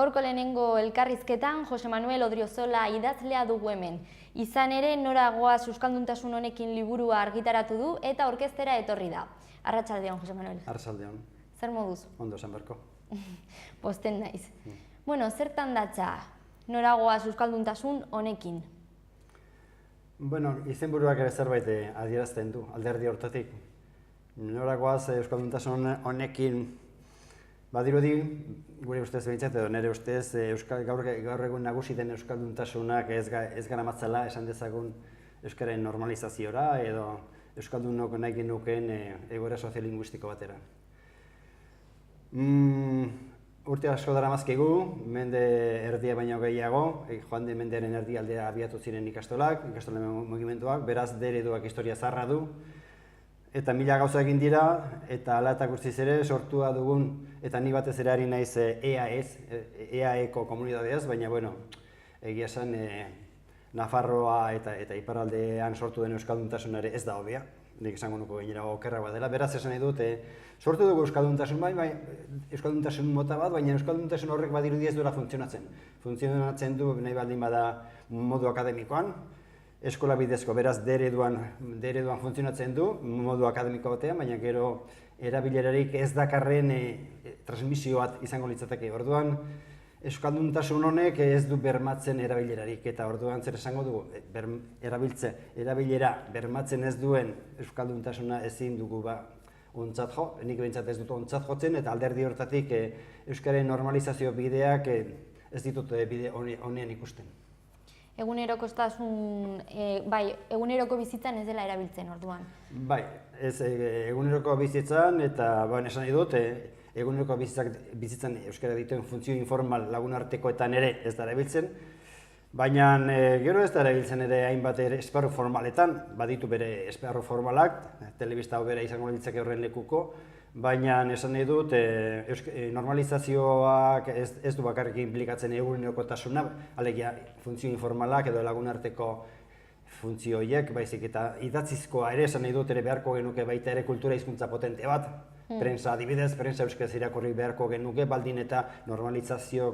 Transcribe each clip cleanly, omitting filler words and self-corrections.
Gaurko lehenengo elkarrizketan Jose Manuel Odriozola idazlea dugu hemen. Izan ere, Nora goaz euskalduntasun honekin liburua argitaratu du eta orkestera etorri da. Arratsaldeon, Jose Manuel. Arratsaldeon. Zer moduz? Ondo, esan beharko. Posten naiz. Bueno, zertan datza Nora goaz euskalduntasun honekin? Bueno, izenburuak ere zerbait adierazten du, alderdi hortatik. Nora goaz euskalduntasun honekin badirudi, gure ustez behintzat edo nire ustez, gaur egun nagusi den euskalduntasunak ez garamatzala esan dezagun euskararen normalizaziora edo euskaldunok nahi genukeen egoera soziolinguistiko batera. Urte asko daramazkigu, mende erdia baino gehiago, joan den mendearen erdialdea abiatu ziren ikastolen mugimenduak, beraz ereduak historia zaharra du, eta mila gauza egin dira, eta hala eta guztiz ere sortua dugun, eta ni batez ere ari naiz EAE-ko komunidadeaz, baina bueno, egia esan Nafarroa eta iparraldean sortu den euskalduntasun ere ez da hobea, nik esango nuko gainera okerragoa dela, beraz esan nahi dut, sortu dugu euskalduntasun euskalduntasun mota bat, baina euskalduntasun horrek badirudi ez duela funtzionatzen. Funtzionatzen du nahi baldin bada modu akademikoan, eskola bidezko, beraz D-ereduan funtzionatzen du, modu akademiko batean, baina gero erabilerarik ez dakarren transmisio bat izango litzateke. Orduan, euskalduntasun honek ez du bermatzen erabilerarik, eta orduan zer esango dugu, erabilera bermatzen ez duen euskalduntasuna ezin dugu ontzat jo, nik behintzat ez dut ontzat jotzen, eta alderdi hortatik euskaren normalizazio bideak ez ditut bide honean ikusten. Eguneroko bizitzan ez dela erabiltzen orduan. Bai, ez eguneroko bizitzan, eta esan nahi dut, eguneroko bizitzan euskara dituen funtzio informal lagunartekoetan ere ez da erabiltzen, baina gero ez da erabiltzen ere hainbat esparru formaletan, baditu bere esparru formalak, telebista hau bera izango litzake horren lekuko, baina esan nahi dut normalizazioak ez du bakarrik inplikatzen egunerokotasuna, alegia funtzio informalak edo lagunarteko funtzio horiek, baizik eta idatzizkoa ere esan nahi dut ere beharko genuke baita ere kultura hizkuntza potente bat, prensa adibidez, prensa euskaraz irakurri beharko genuke baldin eta normalizazio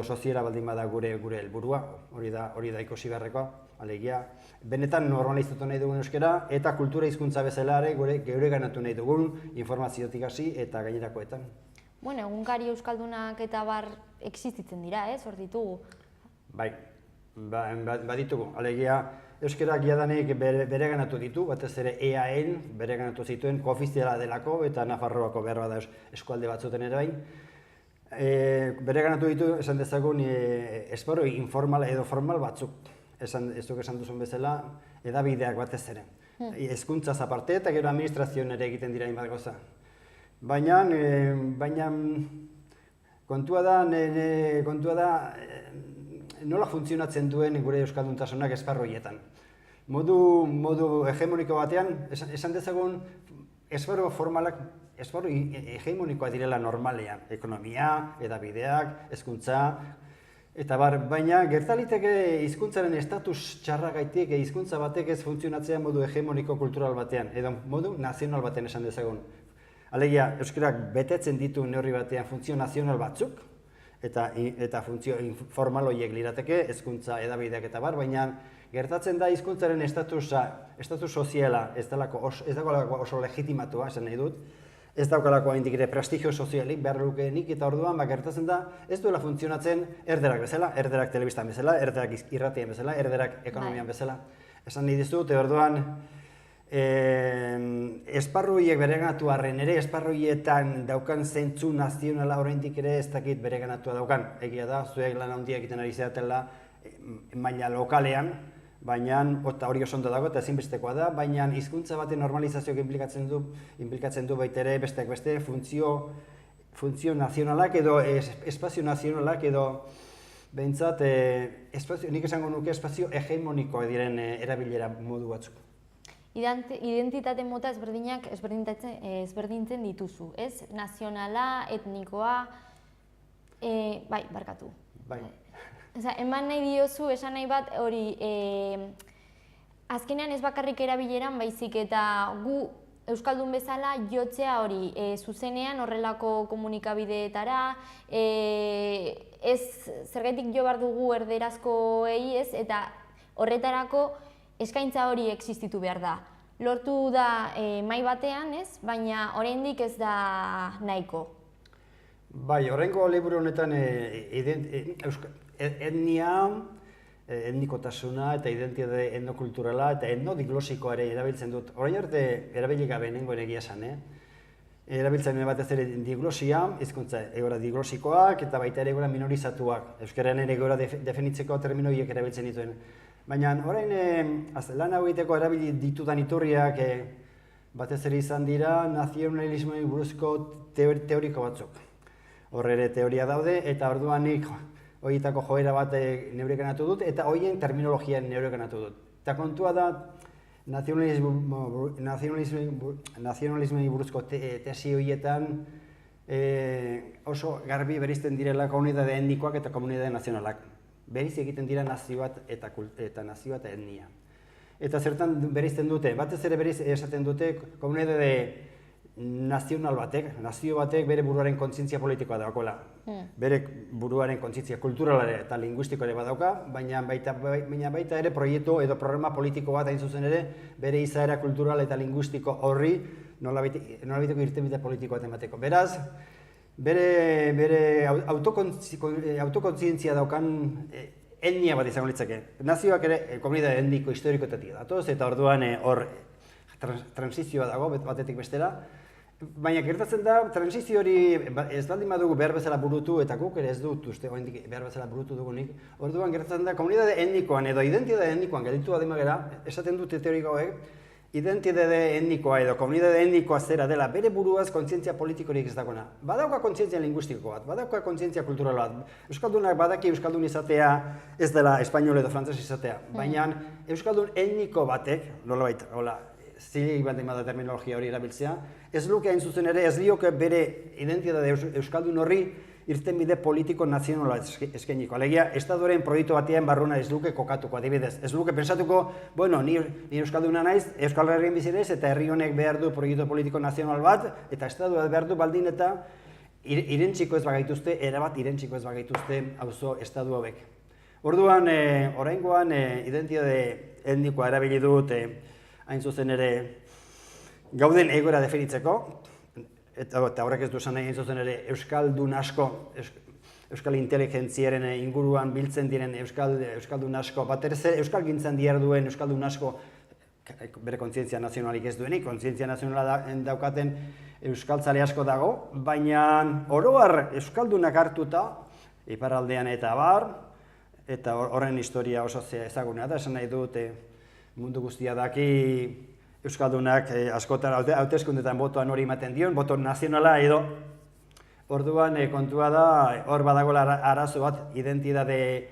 soziala baldin bada gure helburua, hori da ikusi beharrekoa, alegia, benetan normalizatu nahi dugun euskara eta kultura hizkuntza bezala ere geure ganatu nahi dugun informaziotik hasi eta gainerakoetan. Bueno, egunkari euskaldunak eta bar existitzen dira, hor ditugu? Bai, baditugu, alegia, euskarak jadanik bere ganatu ditu, batez ere EAE-en bere ganatu zituen koofiziala delako eta Nafarroako behar bada eskualde batzuten ere bain. Bere ganatu ditu, esan dezagun, esparru informal edo formal batzuk, ez duk esan duzun bezala, edabideak batez ere. Hezkuntzaz aparte eta gero administrazioan ere egiten dira hainbat gauza. Baina kontua da nola funtzionatzen duen gure euskalduntasunak esparru horietan. Modu hegemoniko batean, esan dezagun, esparru formalak esparru hegemonikoa direla normalean, ekonomia, edabideak, hezkuntza, eta baina gertaliteke hizkuntzaren estatus txarragaitik hizkuntza batek ez funtzionatzea modu hegemoniko kultural batean, edo modu nazional batean esan dezagun. Alegia, euskarak betetzen ditu neurri batean funtzio nazional batzuk, eta funtzio informal horiek lirateke, hezkuntza, edabideak eta baina gertatzen da hizkuntzaren estatus soziala ez dagoelako oso legitimatua, esan nahi dut, ez daukalako haindik ere prestigio sozialik behar lukeenik, eta orduan gertatzen da ez duela funtzionatzen erderak bezala, erderak telebistan bezala, erderak irratien bezala, erderak ekonomian bezala. Esan nahi dizut, orduan esparruiek bereganatu arren ere, esparruietan daukan zentzu nazionala oraindik ere ez dakit bereganatua daukan. Egia da, zuek lan handia egiten ari zeatela maila lokalean, baina hori oso ondo dago eta ezinbestekoa da, baina hizkuntza baten normalizazioak inplikatzen du baita ere besteak beste funtzio nazionalak edo espazio nazionalak edo behintzat nik esango nuke espazio hegemonikoa diren erabilera modu batzuk. Identitate mota ezberdinak ezberdintzen dituzu, ez? Nazionala, etnikoa, bai, barkatu. Bai. Eman nahi diozu, esan nahi bat hori, azkenean ez bakarrik erabileran, baizik eta gu euskaldun bezala jotzea hori zuzenean horrelako komunikabideetara, ez zergatik jo behar dugu erderazkoei ez, eta horretarako eskaintza hori existitu behar da. Lortu da mahai batean ez, baina oraindik ez da nahiko. Bai, horrengo liburu honetan etnia, etnikotasuna eta identitate etnokulturala eta etnodiglosikoa ere erabiltzen dut. Orain arte erabili gabe nengoen egia esan, erabiltzen batez ere diglosia, hizkuntza egora diglosikoak eta baita ere egora minorizatuak. Euskararen ere egora definitzeko termino horiek erabiltzen dituen. Baina orain lan hau egiteko erabili ditudan iturriak batez ere izan dira nazionalismoei buruzko teoriko batzuk. Hor ere teoria daude eta orduan nik horietako joera bat neurekanatu dut eta horien terminologia neurekanatu dut. Eta kontua da nazionalismoei buruzko tesi horietan oso garbi bereizten direla komunitate etnikoak eta komunitate nazionalak. Bereiz egiten dira nazio bat eta nazio eta etnia. Eta zertan bereizten dute, batez ere bereiz esaten dute komunitate nazional batek, nazio batek bere buruaren kontzientzia politikoa daukola. Bere buruaren kontzientzia kulturalare eta linguistikoa ere badauka, baina baita ere proiektu edo programa politiko bat hain zuzen ere bere izaera kultural eta linguistiko horri nolabaiteko irtenbide politiko bat emateko. Beraz, bere autokontzientzia daukan etnia bat izango litzake. Nazioak ere komunitate etniko historikoetatik datoz eta orduan hor transizioa dago batetik bestera. Baina gertatzen da, transizio hori ez baldin badugu behar bezala burutu, eta guk ere ez dut uste behar bezala burutu dugunik, orduan gertatzen da, komunitate etnikoan edo identitate etnikoan gelditu badimagera, esaten dute teorikoek, identitate etnikoa edo komunitate etnikoa zera dela bere buruaz kontzientzia politikorik ez dagoena. Badauka kontzientzia linguistiko bat, badauka kontzientzia kultural bat. Euskaldunak badaki euskaldun izatea ez dela espainol edo frantzes izatea, baina euskaldun etniko batek, nolabait, hola, zileik bat emada terminologia hori erabiltzea, ez luke hain zuzen ere, ez lioke bere identitate euskaldun horri irtenbide politiko nazionala eskainiko. Alegia, estadoren proiektu batean barruna ez luke kokatuko, adibidez. Ez luke pensatuko, bueno, ni euskalduna naiz, Euskal Herrian bizi naiz, eta herri honek behar du proiektu politiko nazional bat, eta estadua behar du baldin eta irentziko ez bagaituzte, erabat irentziko ez bagaituzte auzo estadu hauek. Orduan, oraingoan identitate etnikoa erabili dut, hain zuzen ere, gauden egoera definitzeko, eta horrek ez du esan nahi hain zuzen ere, euskaldun asko, euskal inteligentziaren inguruan biltzen diren euskaldun asko, bat ere euskal gintzan diharduen euskaldun asko, bere kontzientzia nazionalik ez duenik, kontzientzia nazionala daukaten euskaltzale asko dago, baina oroar euskaldunak hartuta, iparraldean eta bar, eta horren historia oso ezaguna da, esan nahi dut, mundu guztia daki euskaldunak askotan hauteskundetan botoan hori ematen dion, boto nazionala edo. Orduan kontua da, hor badagoela arazo bat, identitate,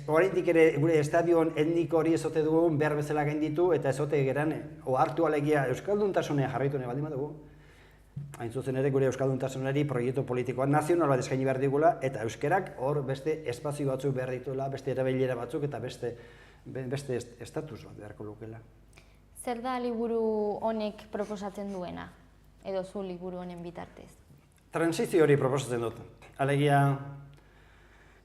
oraindik ere gure estadion etniko hori ezote dugun behar bezala gainditu eta ezote geran ohartu alegia euskalduntasunea jarraitu nahi baldin badugu. Hain zuzen ere gure euskalduntasunari proiektu politikoa nazional bat eskaini behar digula eta euskerak hor beste espazio batzuk behar dituela, beste erabilera batzuk eta beste estatus bat beharko lukela. Zer da liburu honek proposatzen duena, edo zu liburu honen bitartez? Transizio hori proposatzen dut. Alegia,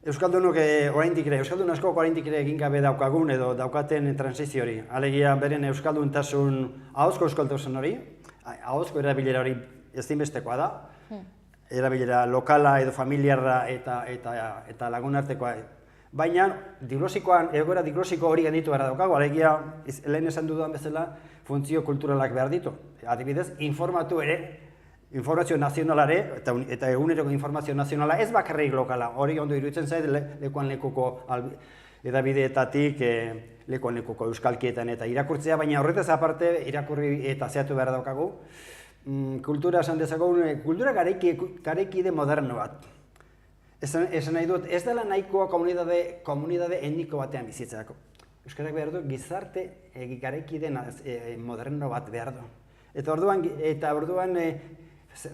euskaldunok oraindik ere, euskaldun askok oraindik ere egin gabe daukagun edo daukaten transizio hori. Alegia, beren euskalduntasun, ahozko euskaltasun hori, ahozko erabilera hori ezinbestekoa da, erabilera lokala edo familiarra eta lagunartekoa. Baina, egoera diglosiko hori genditu behar daukagu, alegia, lehen esan dudan bezala, funtzio kulturalak behar ditu. Adibidez, informatu ere, informazio nazionalare, eta eguneroko informazio nazionala ez bakarrik lokala. Hori ondo iruditzen zait, lekuan lekuko edabideetatik, lekuan lekuko euskalkietan eta irakurtzea, baina horretaz aparte, irakurri eta zehatu behar daukagu. Kultura esan dezagun, kultura garaikide moderno bat. Esan nahi dut, ez dela nahikoa komunitate etniko batean bizitzako. Euskarak behar du, gizarte garaikide moderno bat behar du. Eta orduan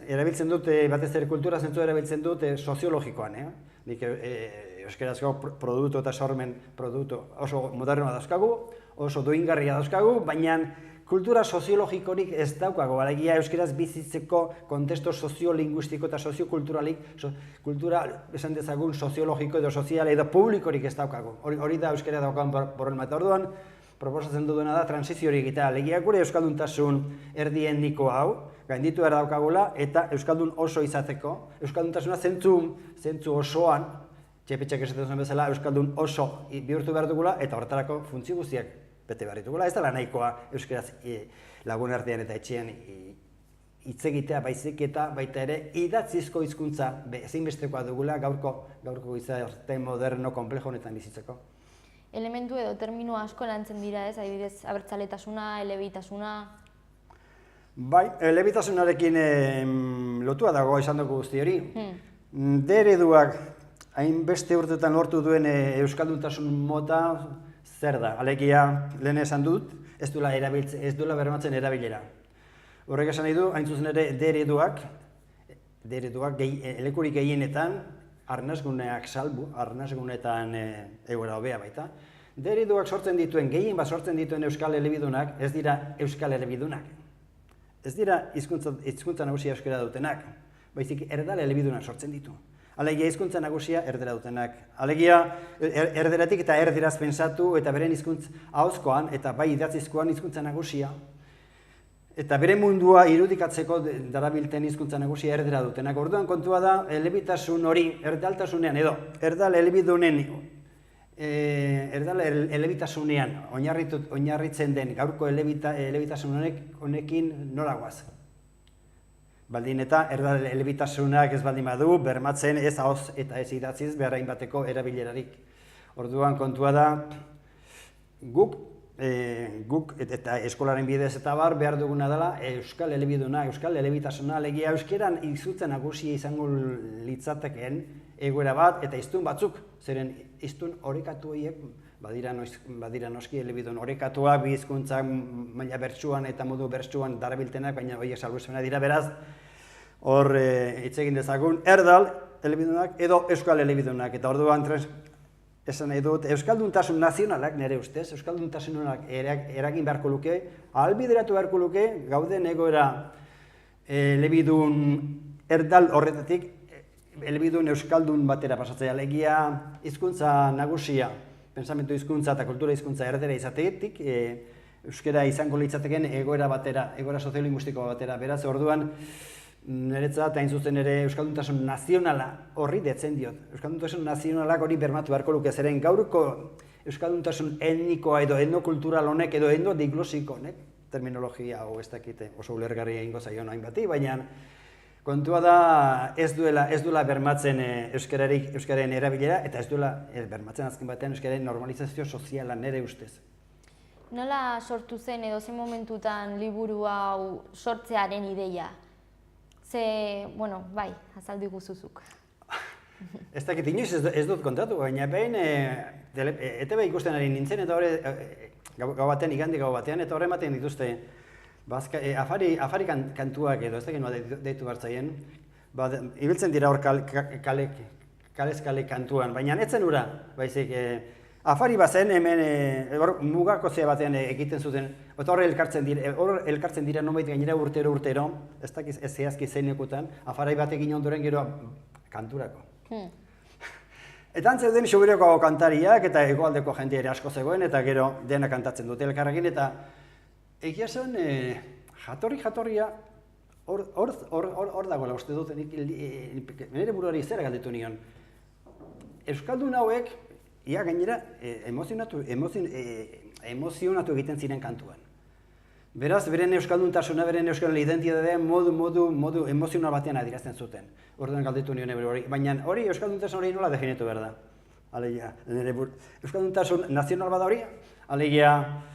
erabiltzen dut, batez ere kultura zentzu erabiltzen dut soziologikoan. Nik euskarazko produktu eta sormen produktu oso modernoa dauzkagu, oso duingarria dauzkagu, baina kultura soziologikorik ez daukago, alegia euskaraz bizitzeko kontesto soziolinguistiko eta soziokulturalik, kultura esan dezagun soziologiko edo sozial edo publikorik ez daukago. Hori da euskara daukagun problema. Eta orduan, proposatzen duduna da transizio hori egitea. Alegia gure euskalduntasun erdiendiko hau, gainditu behar daukagula, eta euskaldun oso izateko, euskalduntasuna zentzu osoan, Txepetxak esaten zuen bezala, euskaldun oso bihurtu behar dugula, eta horretarako funtzio guztiak bete behar ditugula. Ez dela nahikoa euskaraz lagun artean eta etxean hitz egitea baizik eta baita ere idatzizko hizkuntza ezinbestekoa dugula gaurko gizarte moderno konplejo honetan bizitzeko. Elementu edo termino asko lantzen dira, ez? Adibidez, abertzaletasuna, elebitasuna. Bai, elebitasunarekin lotua dago izan dugu guzti hori. D-ereduak hainbeste urtetan lortu duen euskalduntasun mota zer da? Alegia, lehen esan dut, ez duela bermatzen erabilera. Horrek esan nahi du, hain zuzen ere D-ereduak elekurik gehienetan, arnasguneak salbu, arnasgunetan egoera hobea baita. D-ereduak sortzen dituen, gehien bat sortzen dituen euskal elebidunak, ez dira euskal elebidunak. Ez dira hizkuntza nagusia euskara dutenak, baizik erdal elebidunak sortzen ditu. Alegia hizkuntza nagusia erdera dutenak. Alegia erderatik eta erderaz pentsatu eta beren hizkuntza ahozkoan eta bai idatzizkoan hizkuntza nagusia. Eta bere mundua irudikatzeko darabilten hizkuntza nagusia erdera dutenak. Orduan kontua da elebitasun hori erdaltasunean edo erdal elebidunen elebitasunean oinarritzen den gaurko elebitasun honekin nola goaz. Baldin eta erdal elebitasunak ez baldin badu bermatzen ez ahoz eta ez idatziz behar hainbateko erabilerarik. Orduan kontua da guk eta eskolaren bidez eta bar behar duguna dela euskal elebiduna, euskal elebitasuna, alegia euskeran hizkuntza nagusia izango litzatekeen egoera bat eta hiztun batzuk, zeren hiztun orekatu horiek badira noski elebidun orekatuak, bi hizkuntzak maila bertsuan eta modu bertsuan darabiltenak, baina horiek salbuespena dira, beraz hor hitz egin dezagun erdal elebidunak edo euskal elebidunak, eta orduan esan nahi dut, euskalduntasun nazionalak nire ustez, euskalduntasunalak eragin beharko luke, ahalbideratu beharko luke, gauden egoera elebidun erdal horretatik, elebidun euskaldun batera pasatzea, alegia hizkuntza nagusia, pensamentu hizkuntza eta kultura hizkuntza erdera izatetik, euskara izango litzateken egoera batera, egoera soziolinguistiko batera, beraz, orduan, niretzat hain zuzen ere euskalduntasun nazionala horri detzen diot. Euskalduntasun nazionalak hori bermatu beharko luke zeren gaurko euskalduntasun etnikoa edo etnokultural honek edo etnodiglossiko honek, terminologia hau ez dakite oso ulergarria egingo zaion hainbati, baina kontua da ez duela bermatzen euskararen erabilera eta ez duela bermatzen azken batean euskararen normalizazio soziala nire ustez. Nola sortu zen edo zen momentutan liburu hau sortzearen ideia? Bai, azaldu guzuzuk. Ez dakit, inoiz ez dut kontatu, baina behin ETB ikusten ari nintzen eta horre gau batean, igande gau batean, eta horre ematen dituzte afari kantuak edo, ez dakit noa deitu bartzaien, ibiltzen dira hor kalez-kale kantuan, baina etzen ura, baizik, afari bazen hemen mugako zea batean egiten zuten, eta hor elkartzen dira nonbait gainera urtero, ez dakiz ez zehazki zeinekotan, afarai bat egin ondoren gero kanturako. Eta antzeden Xubirioko kantariak eta hegoaldeko jende ere asko zegoen eta gero dena kantatzen dute elkarrekin eta egia zen jatorria hor dagoela uste dut, nire buruari zera galdetu nion. Euskaldun hauek ia gainera emozionatu egiten ziren kantuan. Beraz, beren euskalduntasuna, beren euskal identitatea modu emozional batean adierazten zuten. Orduan galdetu nion hori, baina hori euskalduntasun hori nola definitu behar da. Alegia, euskalduntasun nazional bada hori, alegia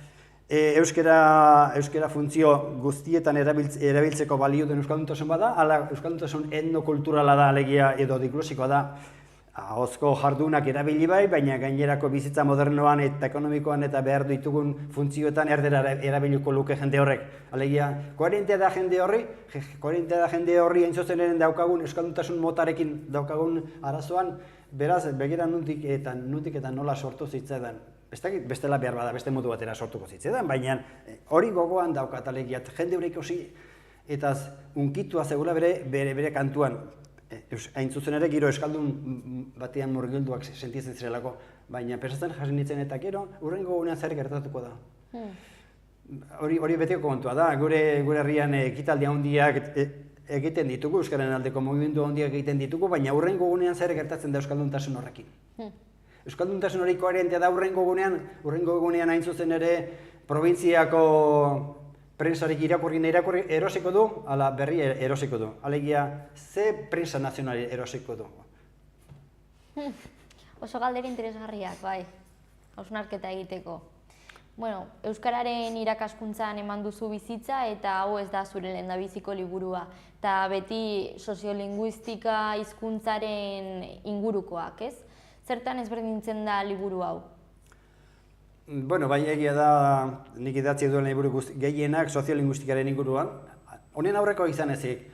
euskara funtzio guztietan erabiltzeko balio den euskalduntasun bada, ala euskalduntasun etnokulturala da, alegia edo diglosikoa da, ahozko jardunak erabili bai, baina gainerako bizitza modernoan eta ekonomikoan eta behar ditugun funtzioetan erdera erabiliko luke jende horrek. Alegia, koherentea da jende horri hain zuzeneren daukagun euskalduntasun motarekin daukagun arazoan, beraz, begira nutik eta nola sortu zitzaidan. ez dakit bestela behar bada beste modu batera sortuko zitzaidan, baina hori gogoan daukat alegia, jende hori ikusi eta unkitua zegoela bere kantuan, hain zuzen ere giro euskaldun batean murgilduak sentitzen zirelako, baina pensatzen jasi nintzen eta gero hurrengo egunean zer gertatuko da. Hori betiko kontua da, gure herrian ekitaldi handiak egiten ditugu, euskaren aldeko mugimendu handiak egiten ditugu, baina hurrengo egunean zer gertatzen da euskalduntasun horrekin. Euskalduntasun hori koherentea da hurrengo egunean hain zuzen ere probintziako prentsarik irakurri erosiko du, ala berri erosiko du. Alegia, ze prentsa nazionali erosiko du? Oso galdera interesgarriak, bai, hausnarketa egiteko. Bueno, euskararen irakaskuntzan eman duzu bizitza eta hau ez da zure lehendabiziko liburua. Eta beti soziolinguistika hizkuntzaren ingurukoak, ez? Zertan ezberdintzen da liburu hau? Bueno, bai egia da nik idatzi duen liburu gehienak soziolinguistikaren inguruan. Honen aurreko izan ezik,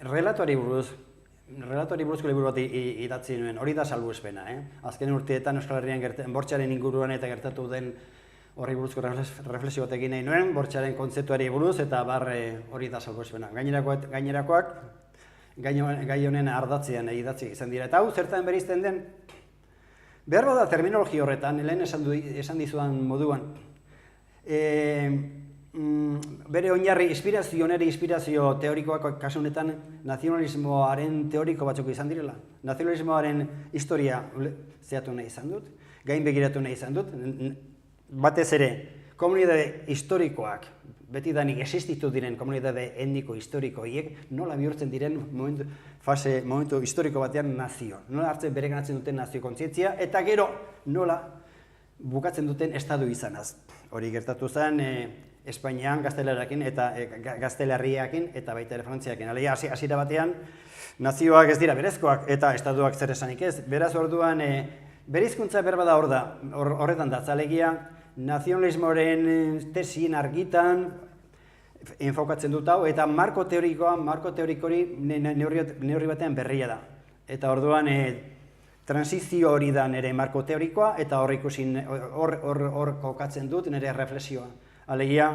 relatoari buruzko liburu bat idatzi nuen, hori da salbuespena. Azken urteetan Euskal Herrian bortxaren inguruan eta gertatu den horri buruzko reflexio bat egin nahi nuen, bortxaren kontzeptuari buruz eta hori da salbuespena. Gainerakoak, gai honen ardatzean idatzi izan dira. Eta hau zertan bereizten den, behar bada terminologi horretan, lehen esan dizudan moduan, bere oinarri inspirazio teorikoak kasu honetan nazionalismoaren teoriko batzuk izan direla. Nazionalismoaren historia zehatu nahi izan dut, gain begiratu nahi izan dut, batez ere, komunitate historikoak, betidanik existitu diren komunitate etniko historiko horiek, nola bihurtzen diren momentu historiko batean nazio. Nola bereganatzen duten nazio kontzientzia, eta gero nola bukatzen duten estadu izanaz. Hori gertatu zen Espainian, Gaztelarriakin eta baita ere Frantziakin. Alegia, hasiera batean, nazioak ez dira berezkoak eta estaduak zer esanik ez. Beraz orduan, bereizkuntza berbada horretan da, alegia, nazionalismoaren tesien argitan enfokatzen dut hau, eta marko teorikori neurri batean berria da. Eta orduan, transizio hori da nire marko teorikoa, eta hor kokatzen dut nire reflexioa. Alegia,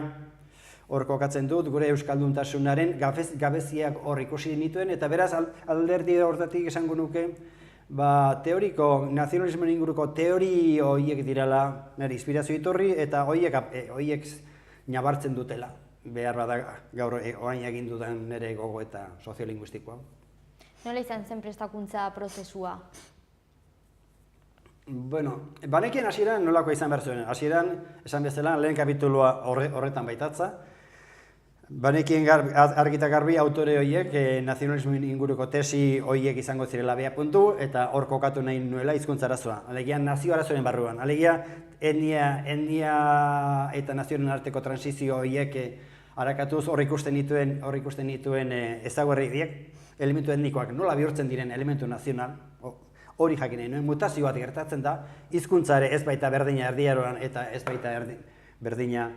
hor kokatzen dut gure euskalduntasunaren gabeziak hor ikusi nituen, eta beraz alderdi horretatik esango nuke, teoriko, nazionalismoen inguruko teori horiek direla nire inspirazio iturri, eta horiek nabartzen dutela. Behar bada gaur orain egin dudan nire gogo eta soziolinguistikoa. Nola izan zen prestakuntza prozesua? Bueno, banekien hasieran nolako izan behar zuen. Hasieran, esan bezala, lehen kapitulua horretan baitatza. Banekien argi eta garbi autore horiek nazionalismoen inguruko tesi horiek izango zirela bea puntu, eta hor kokatu nahi nuela hizkuntza arazoa. Alegia nazio arazoen barruan. Alegia etnia eta nazioen arteko transizio horiek harakatuz hor ikusten dituen ezaugarri horiek, elementu etnikoak nola bihurtzen diren elementu nazional, hori jakin nahi nuen, mutazio bat gertatzen da, hizkuntza ere ez baita berdina erdiaroan eta ez baita berdina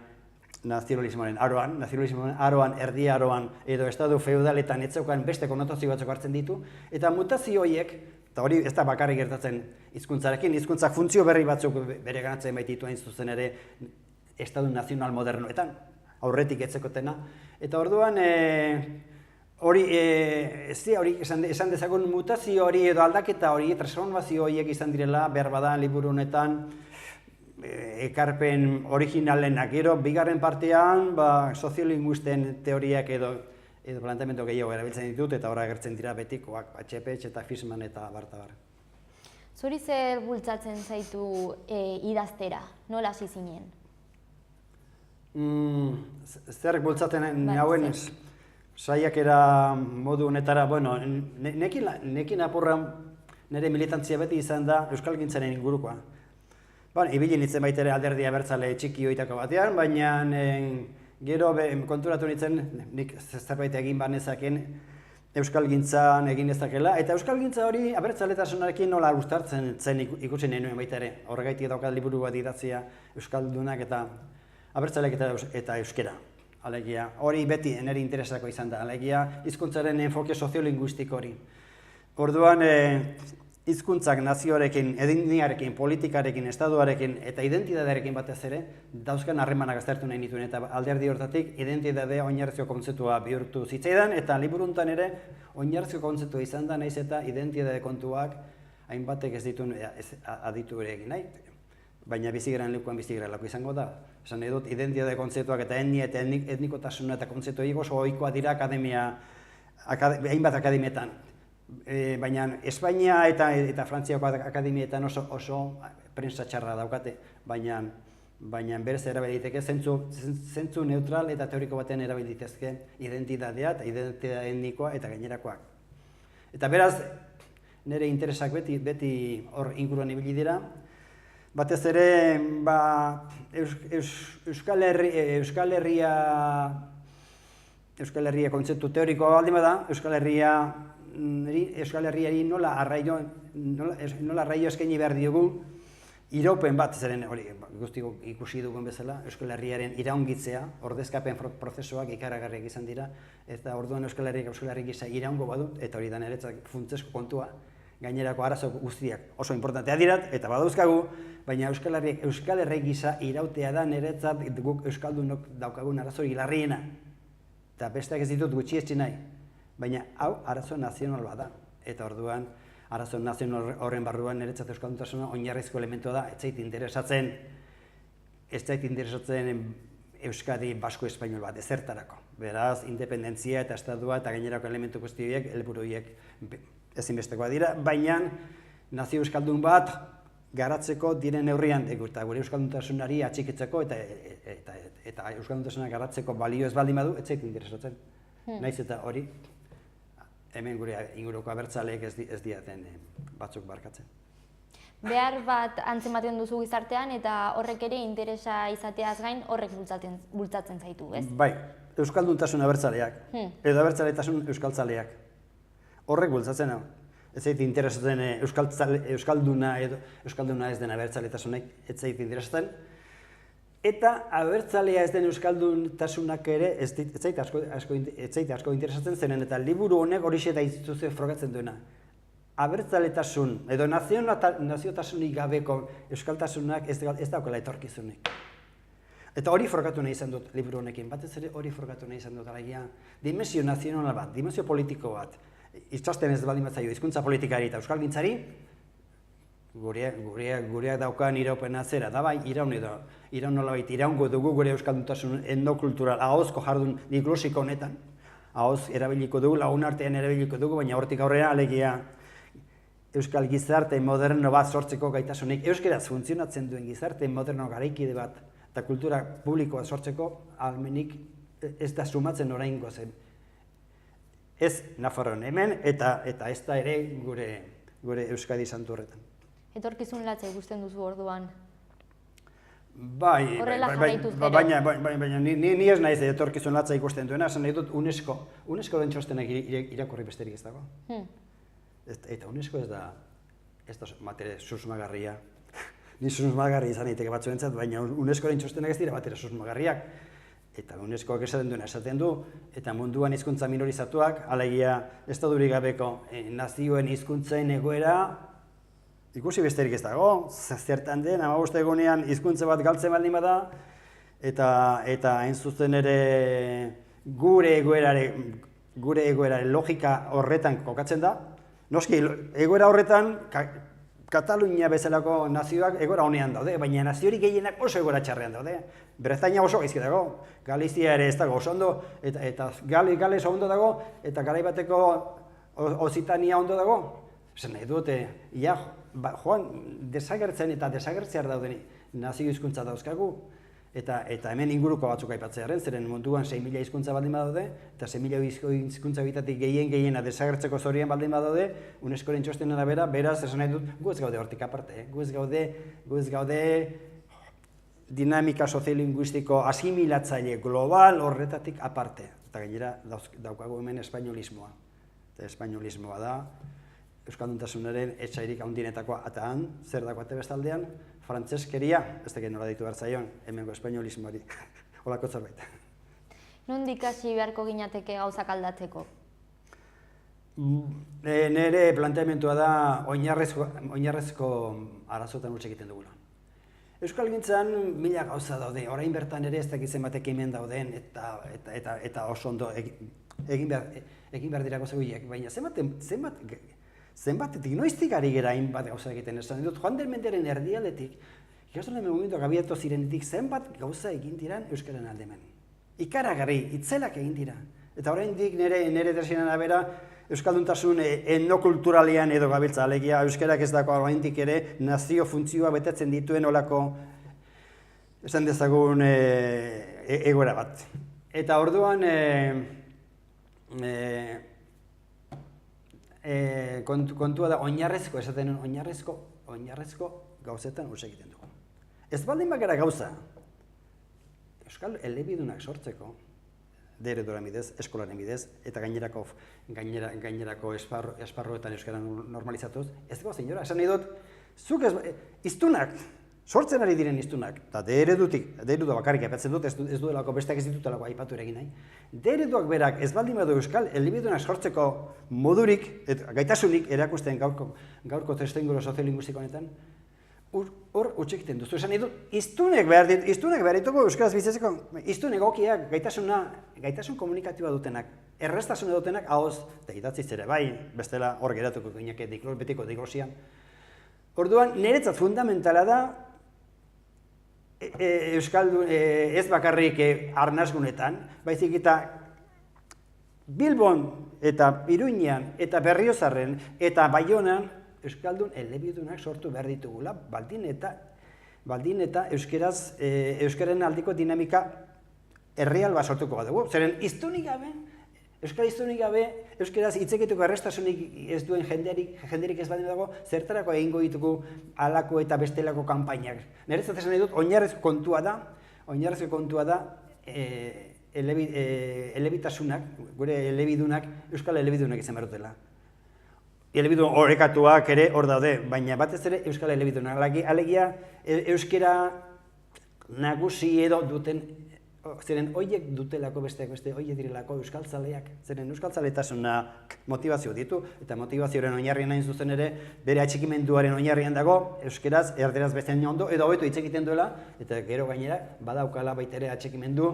nazionalismoaren aroan, erdiaroan edo estadu feudaletan etzeukan beste konotazio batzuk hartzen ditu, eta mutazio horiek, eta hori ez da bakarrik gertatzen hizkuntzarekin, hizkuntzak funtzio berri batzuk bere ganatzen baititu hain zuzen ere estadu nazional modernoetan, aurretik etzekotena, eta orduan hori esan dezagun mutazio hori edo aldaketa hori, transformazio horiek izan direla, behar bada liburu honetan, ekarpen originalenak gero, bigarren partean, soziolinguisten teoriak edo planteamendu gehiago erabiltzen ditut, eta hor agertzen dira betikoak, Txepetx eta Fishman eta bartabar. Zuri zer bultzatzen zaitu idaztera, nola hasi zinen? Zer bultzatzen nauen saiakera modu honetara, bueno, nekin apurra nire militantzia beti izan da euskalgintzaren ingurukoa. Ibili nintzen baita ere alderdi abertzale txiki hoitako batean, baina gero konturatu nintzen nik zerbait egin banezaken euskalgintzan egin ezakela, eta euskalgintza hori abertzaletasunarekin nola uztartzen zen ikusi nahi nuen baita ere. Horregaitik daukat liburu bat idatzia euskaldunak eta abertzaleak eta euskera. Alegia, hori beti nire interesako izan da, alegia hizkuntzaren enfoke soziolinguistiko hori. Orduan, hizkuntzak nazioarekin, etniarekin, politikarekin, estatuarekin eta identitatearekin batez ere dauzkan harremanak aztertu nahi nituen eta alderdi hortatik identitatea oinarrizko kontzeptua bihurtu zitzaidan eta liburu honetan ere oinarrizko kontzeptua izan da naiz eta identitate kontuak hainbatek ez dituen aditu ere egin nahi. Baina bizigeran lekuan bizigerelako izango da. Esan nahi dut, identitate kontzeptuak eta etnia eta etnikotasuna eta kontzeptu oso ohikoa dira hainbat akademietan. Baina Espainia eta Frantziako akademietan oso prensa txarra daukate, baina berez erabil daiteke zentzu neutral eta teoriko batean erabil daitezke identitatea eta identitate etnikoa eta gainerakoak. Eta beraz, nire interesak beti hor inguruan ibili dira. Batez ere, Euskal Herria kontzeptu teorikoa baldin bada, Euskal Herriari nola arraio eskaini behar diogu iraupen bat, zeren hori guztiko ikusi dugun bezala, Euskal Herriaren iraungitzea, ordezkapen prozesuak ikaragarriak izan dira, eta orduan Euskal Herri gisa iraungo badut, eta hori da niretzat funtsesko kontua, gainerako arazo guztiak oso importantea dirat, eta badauzkagu, baina Euskal Herri gisa irautea da niretzat guk Euskaldunok daukagun arazo hilarriena. Eta besteak ez ditut gutxietsi nahi, baina hau arazo nazional bada. Eta orduan, arazo nazional horren barruan niretzat euskalduntasuna oinarrizko elementua da, ez zait interesatzen Euskadi basko-espainol bat, ezertarako. Beraz, independentzia eta estatua eta gainerako elementu guztiak, helburu horiek ezinbestekoa dira, baina nazio euskaldun bat garatzeko diren neurrian, eta gure euskalduntasunari atxikitzeko eta euskalduntasuna garatzeko balio ez baldin badu, ez zait interesatzen. Naiz eta hori, hemen gure inguruko abertzaleek ez diaten batzuk barkatzen. Behar bat antzematen duzu gizartean eta horrek ere interesa izateaz gain horrek bultzatzen zaitu, ez? Bai, euskalduntasun abertzaleak, edo abertzaletasun euskaltzaleak. Horrek bultzatzen hau. Ez zait interesatzen euskalduna edo euskalduna ez den abertzaletasunek, ez zait interesatzen. Eta abertzalea ez den euskalduntasunak ere ez zait asko interesatzen zenen eta liburu honek horixe da instituzio frogatzen duena. Abertzaletasun edo naziotasunik gabeko euskaltasunak ez daukala etorkizunik. Eta hori frogatu nahi izan dut liburu honekin, batez ere hori frogatu nahi izan dut alegia dimensio nazional bat, dimensio politiko bat, itxasten ez baldin bat zaio hizkuntza politikari eta euskalgintzari, gureak daukan iraupena zera, da bai, iraun nolabait iraungo dugu gure euskalduntasun endokultural, ahozko jardun diglosiko honetan, ahoz erabiliko dugu, lagun artean erabiliko dugu, baina hortik aurrera alegia euskal gizarte moderno bat sortzeko gaitasunik, euskaraz funtzionatzen duen gizarte moderno garaikide bat eta kultura publikoa sortzeko almenik ez da sumatzen oraingo zen. Ez Nafarroan hemen eta ez da ere gure Euskadi santu horretan. Etorkizun latza ikusten duzu orduan? Bai, baina ni ez naiz etorkizun latza ikusten duena, esan nahi dut UNESCO den txostenak irakurri besterik ez dago. Eta UNESCO ez da materia susmagarria. Ni susmagarri izan daiteke batzuentzat, baina UNESCO den txostenak ez dira batera susmagarriak. Eta UNESCOak esaten du, eta munduan hizkuntza minorizatuak, alegia estadurik gabeko nazioen hizkuntzen egoera, ikusi besterik ez dago, zertan den, 15 egunean hizkuntza bat galtzen baldin bada, eta hain zuzen ere gure egoeraren logika horretan kokatzen da. Noski, egoera horretan, Katalunia bezalako nazioak egoera honean daude, baina naziorik gehienak oso egoera txarrean daude. Bretaña oso gaizki dago, Galizia ere ez dago oso ondo, eta Gales ondo dago, eta garai bateko Okzitania ondo dago. Esan nahi dute, joan, desagertzen eta desagertzear dauden nazio hizkuntza dauzkagu, eta hemen inguruko batzuk aipatzearen, zeren munduan 6.000 hizkuntza baldin badaude, eta 6.000 hizkuntza bitatik gehiena desagertzeko zorian baldin badaude, UNESCOren txostenen arabera, beraz, esan nahi dut, gu ez gaude hortik aparte, gu ez gaude dinamika soziolinguistiko asimilatzaile global horretatik aparte. Eta gainera daukagu hemen espainolismoa. Eta espainolismoa da, euskalduntasunaren etxairik handinetakoa, eta han, zer dagoate bestaldean, frantzeskeria, ez dakit nola ditu behar zaion, hemengo espainolismoari, holako zerbait. Nondik hasi beharko ginateke gauzak aldatzeko? Nire planteamentua da oinarrezko arazotan huts egiten dugula. Euskalgintzan mila gauza daude, orain bertan ere ez dakitzen batek hemen dauden eta oso ondo egin behar dira gauza horiek, baina zenbatetik noiztik ari gera hainbat gauza egiten esan dut, Joan den Mendearen erdialdetik, ikastolen momentuak abiatu zirenetik zenbat gauza egin diran euskaren aldemen. Ikaragarri, itzelak egin dira. Eta oraindik nire desinen arabera, euskalduntasun etnokulturalean edo gabiltza, alegia euskarak ez dako oraindik ere nazio funtzioa betetzen dituen olako esan dezagun egoera bat. Eta orduan kontua da oinarrezko, esaten oinarrezko gauzetan huts egiten dugu. Ez baldin bakera gauza, euskal elebidunak sortzeko, ereduaren bidez, eskolaren bidez, eta gainerako esparruetan euskara normalizatuz, ez dago senyora, esan nahi dut, zuk iztunak, sortzen ari diren iztunak, eta eredua bakarrik aipatzen dut, ez duelako besteak ez ditutelako aipatu ere egin nahi, ereduak berak ez baldin badu euskal elebidunak sortzeko modurik, gaitasunik erakusten gaurko testuinguru soziolinguistiko honetan, hor huts egiten duzu. Esan nahi dut, iztunek behar ditugu euskaraz bizitzeko, iztun egokiak, gaitasun komunikatiboa dutenak, erreztasuna dutenak, ahoz, eta idatziz ere bai, bestela hor geratuko gineak betiko diglosia. Orduan, niretzat fundamentala da, euskaldun ez bakarrik arnasgunetan, baizik eta Bilbon eta Iruñean eta Berriozarren eta Baionan euskaldun elebidunak sortu behar ditugula, baldin eta euskaren aldiko dinamika erreal bat sortuko bat dugu. Zeren euskara iztunik gabe, euskaraz hitzekituko errestasunik ez duen jenderik ez baldin dago, zertarako egingo ditugu halako eta bestelako kanpainak. Niretzat esan nahi dut, oinarrezko kontua da elebitasunak, gure elebidunak, euskal elebidunak izan behar dutela. Elebidun orekatuak ere hor daude, baina batez ere euskal elebidunak. Alegia euskara nagusi edo duten, zeren horiek dutelako besteak beste, horiek direlako euskaltzaleak. Zeren euskaltzaletasunak motivazio ditu, eta motivazioaren oinarrian hain zuzen ere, bere atxikimenduaren oinarrian dago, euskaraz, erderaz bestean ondo, edo hobeto hitz egiten duela, eta gero gainera, badaukala baita ere atxikimendu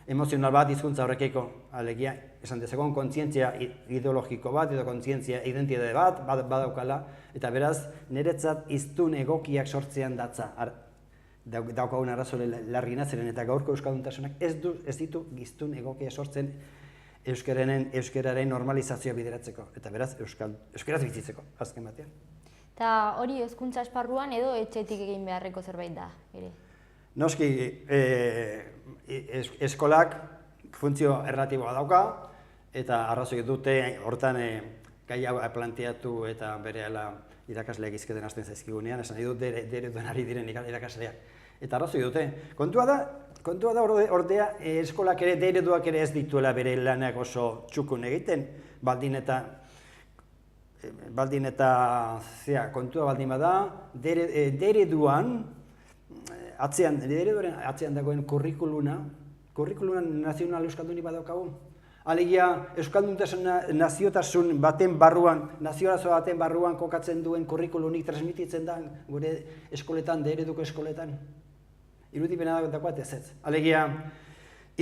emozional bat hizkuntza horrekiko. Alegia, esan dezagon, kontzientzia ideologiko bat, edo kontzientzia identitate bat, badaukala, eta beraz, niretzat hiztun egokiak sortzean datza. Daukagun arazo larriena zeren eta gaurko euskalduntasunak ez ditu hiztun egokia sortzen euskararen normalizazioa bideratzeko, eta beraz euskaraz bizitzeko, azken batean. Eta hori hezkuntza esparruan edo etxetik egin beharreko zerbait da, ere? Noski, eskolak funtzio erlatiboa dauka, eta arrazoi dute hortan gai hau planteatu eta berehala irakasleak izketen hasten zaizkigunean, esan nahi dut ereduan ari diren irakasleak. Eta arrazoi dute. Kontua da ordea eskolak ere, ereduak ere ez dituela bere lanak oso txukun egiten, baldin eta kontua baldin bada, ereduan atzean dagoen kurrikuluna nazional euskalduni badaukagu. Alegia, euskalduntasuna naziotasun baten barruan, nazioarazo baten barruan kokatzen duen kurrikulunik transmititzen da gure eskoletan, ereduko eskoletan. Irudipena dagoat ez ez. Alegia,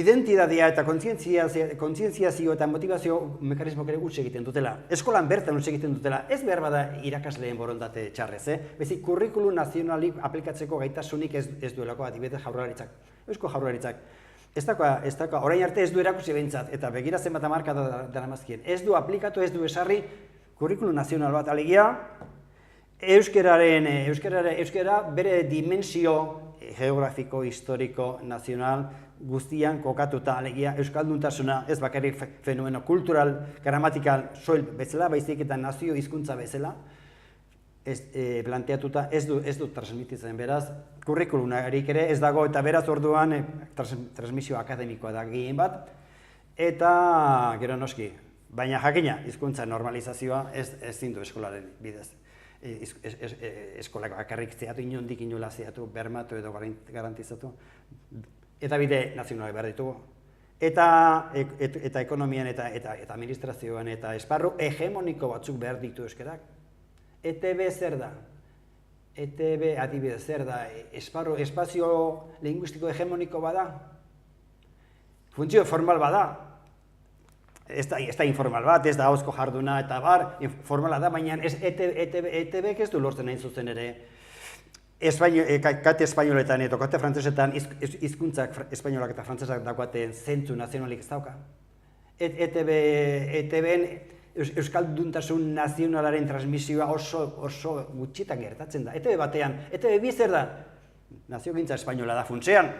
identitatea eta kontzientziazio eta motivazio mekanismoak ere huts egiten dutela. Eskolan bertan huts egiten dutela. Ez behar bada irakasleen borondate txarrez, bezik kurrikulum nazionalik aplikatzeko gaitasunik ez duelako adibidez Jaurlaritzak. Eusko Jaurlaritzak. Ez daka, orain arte ez du erakusi behintzat, eta begira zenbat hamarka daramazkien. Ez du aplikatu, ez du esarri kurrikulum nazional bat. Alegia, euskara bere dimensio geografiko, historiko, nazional guztian kokatuta. Alegia, euskalduntasuna ez bakarrik fenomeno kultural, gramatikal, soil bezala, baizik eta nazio hizkuntza bezala, planteatuta ez du transmititzen, beraz, kurrikulunarik ere ez dago, eta beraz orduan transmisio akademikoa da gehien bat, eta gero noski, baina jakina, hizkuntza normalizazioa ez zindu eskolaren bidez. Eskolak bakarrik zehatu, inondik inola zehatu, bermatu edo garantizatu, eta bide nazionalak behar ditugu. eta ekonomian eta administrazioan eta esparru hegemoniko batzuk behar ditu euskerak. ETB zer da? ETB adibidez zer da? Espazio linguistiko hegemoniko bada? Funtzio formal bada? Ez da informal bat, ez da ahozko jarduna eta bar, formala da, baina ETB ez du lortzen hain zuzen ere kate espainoletan edo kate frantzesetan hizkuntzak espainolak eta frantzesak daukaten zentzu nazionalik ez dauka. ETB-en euskalduntasun nazionalaren transmisioa oso gutxitan gertatzen da. ETB batean, ETB bi zer da? Naziogintza espainola da funtsean.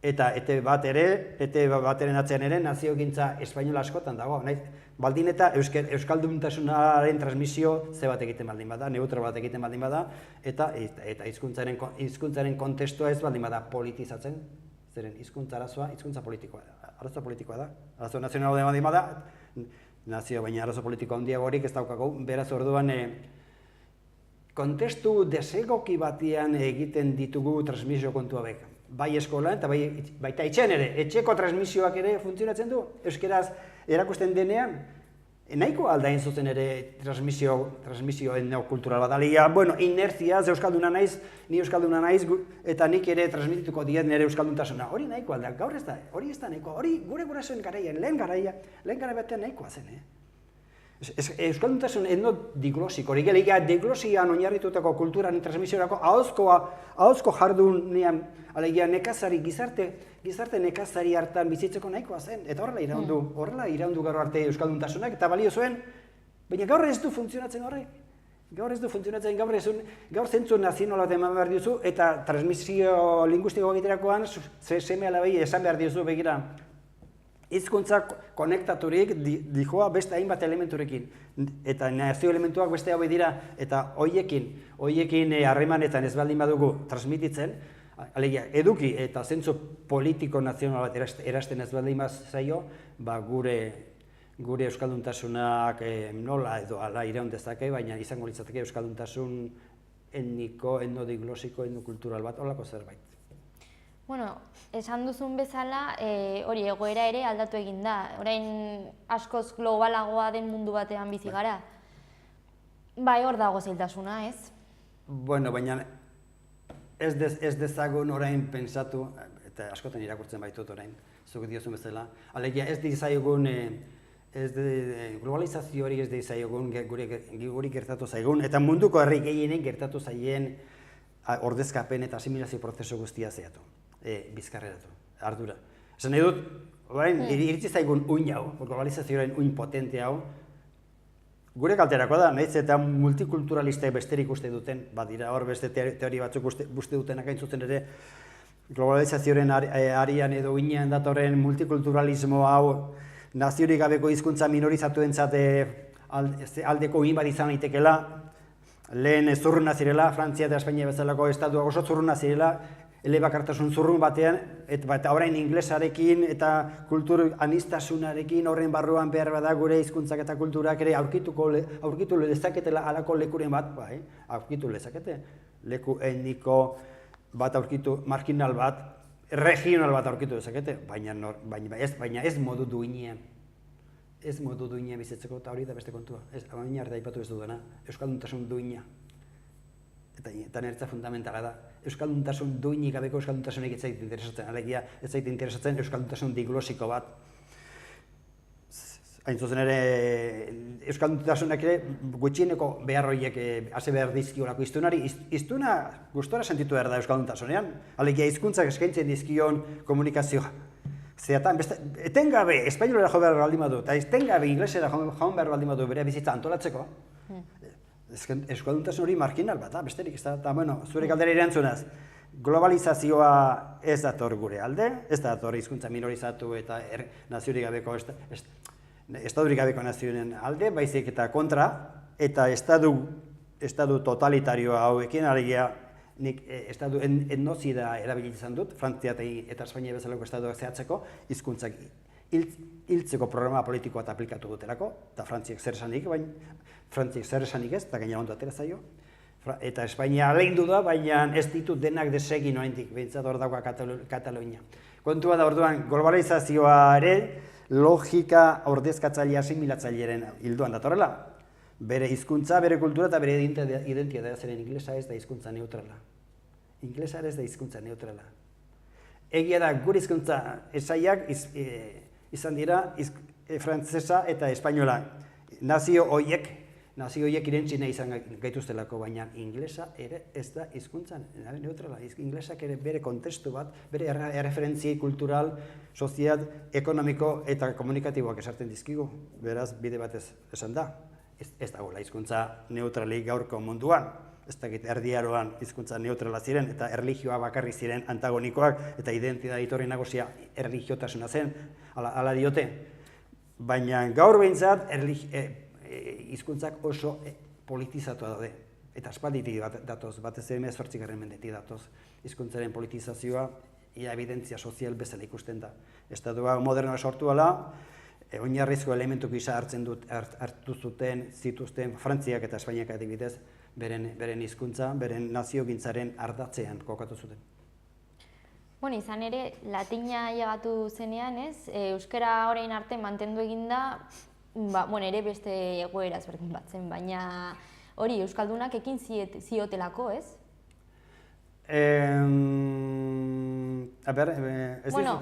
Eta ETB bateren atzean ere naziogintza espainola askotan dago. Baldin eta euskalduntasunaren transmisio ze bat egiten baldin bada, neutro bat egiten baldin bada, eta hizkuntzaren kontestua ez baldin bada politizatzen, zeren hizkuntza arazoa, hizkuntza politikoa da. Arazo politikoa da. Arazo nazionala baldin bada, nazio baina arazo politiko handiagorik ez daukagu, beraz orduan kontestu desegoki batean egiten ditugu transmisio kontu hauek. Bai eskolan eta baita etxean ere, etxeko transmisioak ere funtzionatzen du. Euskeraz erakusten denean, nahiko aldain zuzen ere transmisio neokultural bat. Alegia, bueno, inertzia, euskalduna naiz, ni euskalduna naiz, eta nik ere transmitituko diet nire euskalduntasuna. Hori nahiko alda, gaur ez da, hori ez da nahiko, hori gure gurasoen garaian, lehen garai batean nahikoa zen, Euskalduntasun etnodiglosia, hori geliga diglosian oinarritutako kulturan transmisiorako ahozko jardunean, alegia nekazari, gizarte nekazari hartan bizitzeko nahikoa zen, eta horrela iraundu gaur arte euskalduntasunak, eta balio zuen, baina gaur ez du funtzionatzen horrek. Gaur ez du funtzionatzen, gaur zentzu nazionala bat eman behar diozu, eta transmisio linguistiko egiterakoan, seme alabei esan behar diozu begira, hizkuntza konektaturik dijoa beste hainbat elementurekin, eta nazio elementuak beste hauek dira, eta hoiekin harremanetan ez baldin badugu transmititzen, alegia, eduki eta zentzu politiko nazional bat erasten ez baldin zaio, gure euskalduntasunak nola edo ala iraun dezake, baina izango litzateke euskalduntasun etniko, etnodiglosiko, etnokultural bat, holako zerbait. Bueno, esan duzun bezala, hori egoera ere aldatu egin da. Orain askoz globalagoa den mundu batean bizi gara. Bai, hor dago zailtasuna, ez? Bueno, baina ez dezagun orain pentsatu, eta askotan irakurtzen baitut orain, zuk diozun bezala, alegia ez dizaiogun, globalizazio hori ez dizaiogun guri gertatu zaigun, eta munduko herri gehienen gertatu zaien ordezkapen eta asimilazio prozesu guztia zehatu. Bizkarreratu, ardura. Esan nahi dut, iritsi zaigun uin hau, globalizazioaren uin potente hau, gure kalterako da, nahiz eta multikulturalistek besterik uste duten, badira hor beste teori batzuk uste dutenak hain zuzen ere, globalizazioaren arian edo uinean datorren multikulturalismo hau, naziorik gabeko hizkuntza minorizatuentzat aldeko uin bat izan daitekeela, lehen zurruna zirela, Frantzia eta Espainia bezalako estatuak oso zurruna zirela, elebakartasun zurrun batean, eta orain inglesarekin eta kultur aniztasunarekin horren barruan behar bada gure hizkuntzak eta kulturak ere aurkitu lezaketela halako lekuren bat, aurkitu lezakete, leku etniko bat aurkitu, marginal bat, regional bat aurkitu lezakete, baina ez modu duinean. Ez modu duinean bizitzeko, eta hori da beste kontua. Baina arte aipatu ez dudana, euskalduntasun duina. Eta niretzat fundamentala da. Euskalduntasun duinik gabeko euskalduntasunik ez zait interesatzen, alegia ez zait interesatzen euskalduntasun diglosiko bat. Hain zuzen ere, euskalduntasunak ere gutxieneko behar horiek hase behar dizkiolako iztunari, iztuna gustora sentitu behar da euskalduntasunean, alegia hizkuntzak eskaintzen dizkion komunikazioa. Zeatan, etengabe espainolera jo behar baldin badu, eta etengabe inglesera jo behar baldin badu bere bizitza antolatzeko, euskalduntasun hori marginal bat, besterik ez da, eta bueno, zure galdera erantzunaz, globalizazioa ez dator gure alde, ez dator hizkuntza minorizatu eta naziorik gabeko, estadurik gabeko nazioen alde, baizik eta kontra, eta estadu totalitarioa hauekin, alegia, nik estadu etnozida erabili izan dut, Frantzia eta Espainia bezalako estaduak zehatzeko, hizkuntzak hiltzeko programa politiko bat aplikatu dutelako, eta Frantziak zer esanik ez, eta gainera ondo atera zaio. Eta Espainia aleindu da, baina ez ditut denak desegin oraindik, behintzat hor dauka Katalunia. Kontua da orduan, globalizazioa ere logika ordezkatzaile asimilatzailearen hildoan datorrela. Bere hizkuntza, bere kultura eta bere identitatea zeren ingelesa ez da hizkuntza neutrala. Ingelesa ez da hizkuntza neutrala. Egia da, gure hizkuntza esaiak izan dira frantsesa eta espainola. Nazio horiek irentzi nahi izan gaituztelako, baina ingelesa ere ez da hizkuntza neutrala. Ingelesak ere bere kontestu bat, bere erreferentziei kultural, sozial, ekonomiko eta komunikatiboak esartzen dizkigu. Beraz, bide batez esan da. Ez dagoela hizkuntza neutralik gaurko munduan. Ez dakit erdiaroan hizkuntza neutrala ziren eta erlijioa bakarri ziren antagonikoak eta identitate iturri nagusia erlijiotasuna zen, hala diote. Baina gaur behintzat hizkuntzak oso politizatua daude. Eta aspalditik datoz, batez ere 18. mendetik datoz. Hizkuntzaren politizazioa evidentzia sozial bezala ikusten da. Estatua modernoa sortu ala, oinarrizko elementu gisa hartu zituzten Frantziak eta Espainiak adibidez, beren hizkuntza, beren naziogintzaren ardatzean kokatu zuten. Bueno, izan ere, latina llegatu zenean, ez? Euskara orain arte mantendu eginda, ere beste egoera ezberdin bat zen, baina hori euskaldunak ekin ziotelako, ez?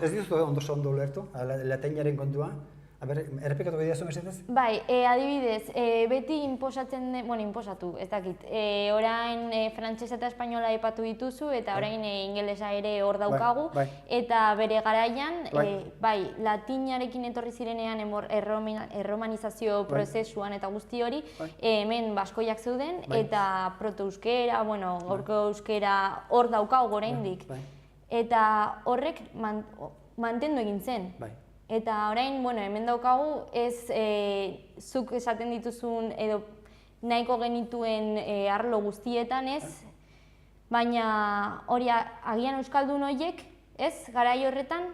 Ez dizu ondo ulertu, latinaren kontua? Errepikatu bideazu mesedez? Bai, adibidez, beti inposatu, ez dakit. Orain frantsesa eta espainola aipatu dituzu, eta orain ingelesa ere hor daukagu. Eta bere garaian, latinarekin etorri zirenean erromanizazio prozesuan eta guzti hori, hemen baskoiak zeuden, eta proto-euskera, gaurko euskera hor daukagu oraindik. Eta horrek mantendu egin zen. Eta orain, hemen daukagu, ez zuk esaten dituzun edo nahiko genituen arlo guztietan, ez? Baina hori agian euskaldun horiek, ez? Garai horretan,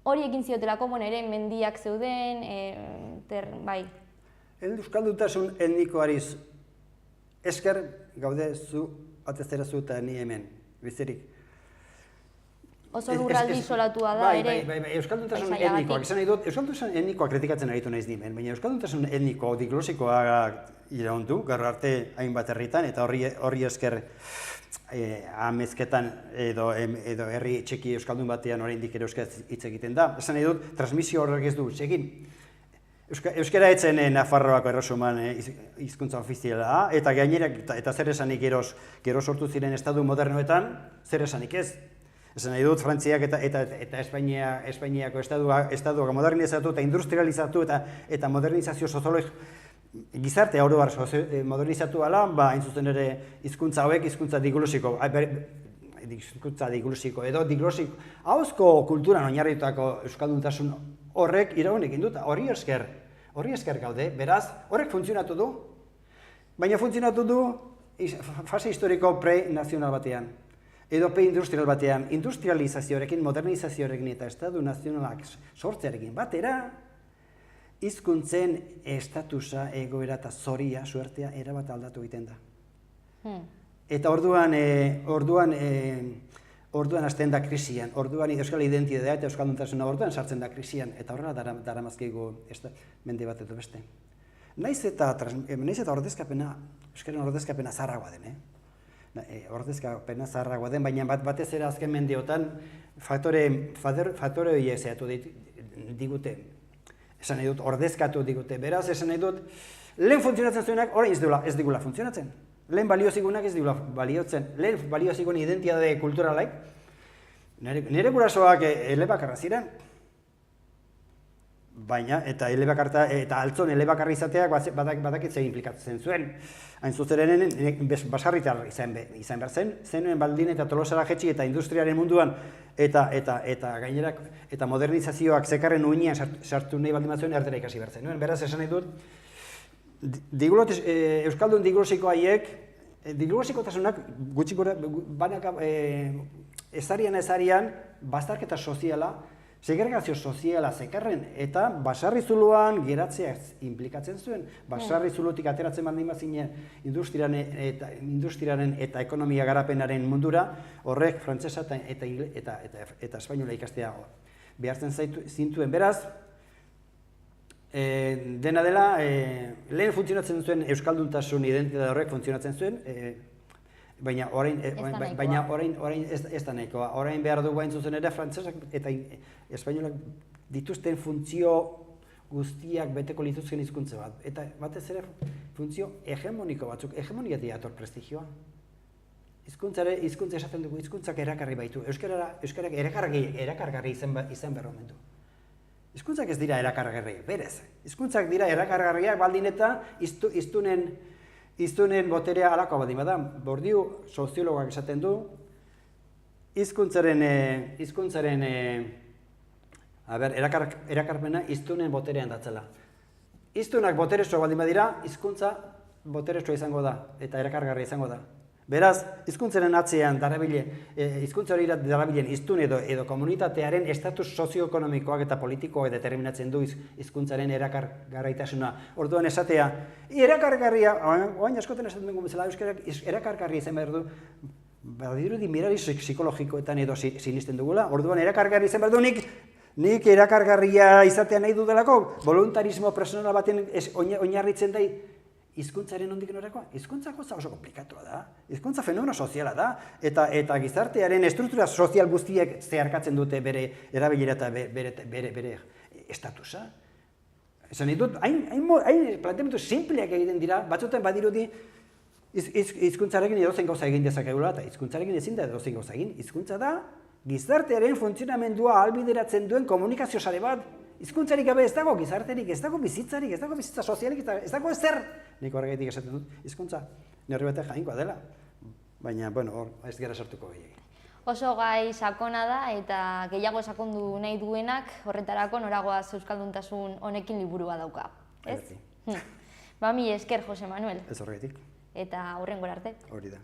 hori egin ziotelako, ere mendiak zeuden, bai. Euskalduntasun etnikoari esker gaude zu, atezera zu eta ni hemen, bizirik. Oso lurraldi isolatua da, ere. Bai, euskalduntasun etnikoak, esan nahi dut, euskalduntasun etnikoak kritikatzen aritu naiz nimen, baina euskalduntasun etniko diglosikoa iraundu, gaur arte hainbat herritan, eta horri esker amezketan edo herri txiki euskaldun batean oraindik ere euskaraz hitz egiten da. Esan nahi dut, transmisio horrek ez du egin. Euskara etzen Nafarroako erresuman hizkuntza ofiziala, eta gainerak eta zer esanik gero sortu ziren estatu modernoetan, zer esanik ez. Esan nahi dut, Frantziak eta Espainiako estatuak modernizatu eta industrializatu eta modernizazio gizarte oro har modernizatu ala, hain zuzen ere hizkuntza hauek, hizkuntza diglosiko edo diglosiko. Ahozko kulturan oinarritutako euskalduntasun horrek iraun egin dut, horri esker gaude, beraz, horrek funtzionatu du, baina funtzionatu du fase historiko pre-nazional batean. Edo industrial batean, industrializazioarekin, modernizazioarekin eta estatu nazionalak sortzearekin batera, hizkuntzen estatusa, egoera eta zoria, suertea, erabat aldatu egiten da. Eta orduan hasten da krisian, orduan euskal identitatea eta euskalduntasuna orduan sartzen da krisian, eta horrela daramazkigu mende bat edo beste. Naiz eta ordezkapena, euskaren ordezkapena zaharragoa den, ordezkapena zaharragoa den, baina batez ere azken mendeotan faktore horiek zehatu digute, esan nahi dut, ordezkatu digute, beraz esan nahi dut, lehen funtzionatzen zuenak orain ez digula funtzionatzen, lehen baliozigunak ez digula baliotzen, lehen baliozigun identitate kulturalaik, nire gurasoak elebakarra ziren, baina, eta altzon elebakarra izateak badakitze implikatzen zuen. Hain zuzerenen, basarritar izan behar zen, zenuen baldin eta Tolosara jetxi eta industriaren munduan eta gainerak eta modernizazioak zekarren uinean sartu nahi baldin bat zuen erdera ikasi behar zen. Beraz, esan nahi dut, euskaldun diglosiko haiek, diglosikontasunak gutxi gora, banaka ezarian bazterketa soziala segregazio soziala zekarren eta basarrizuluan geratzea implikatzen zuen. Basarrizulutik ateratzen baldin bazinen industriaren eta ekonomia garapenaren mundura, horrek frantsesa eta espainola ikastea behartzen zintuen. Beraz, dena dela, lehen funtzionatzen zuen euskalduntasun identitate horrek funtzionatzen zuen, baina orain ez da nahikoa. Orain behar dugu hain zuzen ere frantsesak eta espainolak dituzten funtzio guztiak beteko lituzken hizkuntza bat. Eta batez ere funtzio hegemoniko batzuk, hegemoniatik dator prestigioa. Hizkuntza esaten dugu, hizkuntzak erakarri baitu. Euskarak erakargarri izan behar omen du. Hizkuntzak ez dira erakargarriak, berez. Hizkuntzak dira erakargarriak baldin eta hiztunen boterea halakoa baldin bada. Bordiu soziologak esaten du, hizkuntzaren erakarpena hiztunen boterean datzela. Hiztunak boteretsua baldin badira, hizkuntza boteretsua izango da eta erakargarria izango da. Beraz, hizkuntzaren atzean hizkuntza hori darabilen hiztun edo komunitatearen estatus sozioekonomikoak eta politikoak determinatzen du hizkuntzaren erakargarritasuna. Orduan esatea, erakargarria, orain askotan esaten dugu bezala, euskarak erakargarria izan behar du, badirudi mirari psikologikoetan edo sinisten dugula. Orduan erakargarria izan behar du, nik erakargarria izatea nahi dudelako, voluntarismo personal baten oinarritzen da. Hizkuntzaren nondik norakoa? Hizkuntza gauza oso komplikatua da. Hizkuntza fenomeno soziala da eta gizartearen estruktura sozial guztiek zeharkatzen dute bere erabilera eta bere estatusa. Esan ditut, hain planteamendu sinpleak egiten dira, batzuetan badirudi hizkuntzarekin edozein gauza egin dezakegula eta hizkuntzarekin ezin da edozein gauza egin. Hizkuntza da gizartearen funtzionamendua ahalbideratzen duen komunikazio sare bat. Hizkuntzarik gabe ez dago gizarterik, ez dago bizitzarik, ez dago bizitza sozialik, ez dago ezer. Nik horregatik esaten dut, hizkuntza neurri batean jainkoa dela. Baina, hor, ez gara sartuko gehiagin. Oso gai sakona da eta gehiago sakondu nahi duenak horretarako noragoaz euskalduntasun honekin liburua dauka. Ez? Mila esker, Jose Manuel. Ez horregatik. Eta hurrengora arte. Hori da.